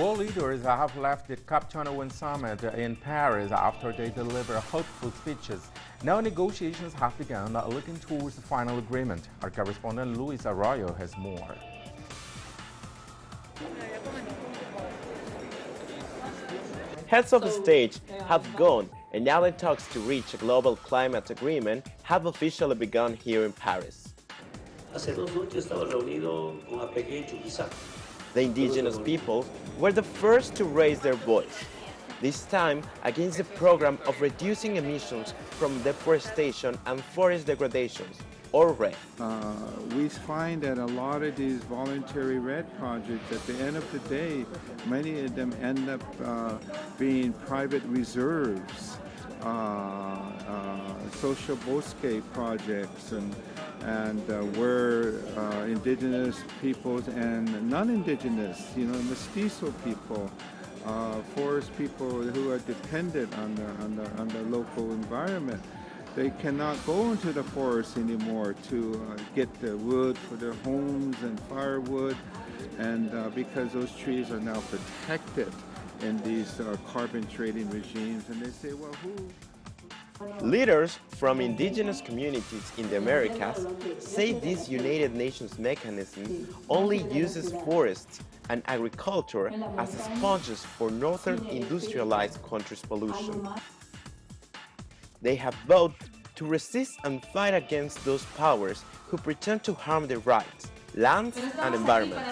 World leaders have left the COP21 summit in Paris after they delivered hopeful speeches. Now negotiations have begun, looking towards the final agreement. Our correspondent Luis Arroyo has more. Heads of state have gone, and now the talks to reach a global climate agreement have officially begun here in Paris. The indigenous people were the first to raise their voice, this time against the program of reducing emissions from deforestation and forest degradations, or RED. We find that a lot of these voluntary RED projects, at the end of the day, many of them end up being private reserves, social bosque projects, and where indigenous peoples and non-indigenous, mestizo people, forest people who are dependent on the local environment, they cannot go into the forest anymore to get the wood for their homes and firewood, and because those trees are now protected in these carbon trading regimes, and they say, well, who? Leaders from indigenous communities in the Americas say this United Nations mechanism only uses forests and agriculture as sponges for northern industrialized countries' pollution. They have vowed to resist and fight against those powers who pretend to harm their rights, lands, and environment.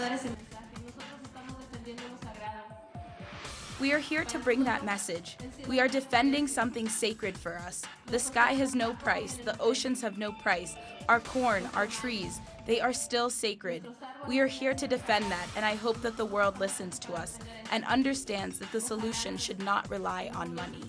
We are here to bring that message. We are defending something sacred for us. The sky has no price, the oceans have no price, our corn, our trees, they are still sacred. We are here to defend that, and I hope that the world listens to us and understands that the solution should not rely on money.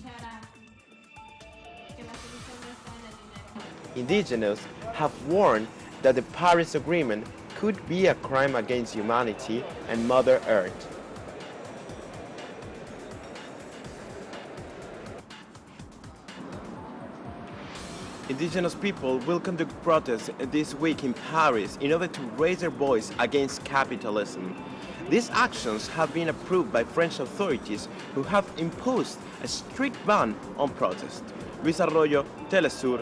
Indigenous have warned that the Paris Agreement could be a crime against humanity and Mother Earth. Indigenous people will conduct protests this week in Paris in order to raise their voice against capitalism. These actions have been approved by French authorities, who have imposed a strict ban on protest. Luis Arroyo, Telesur.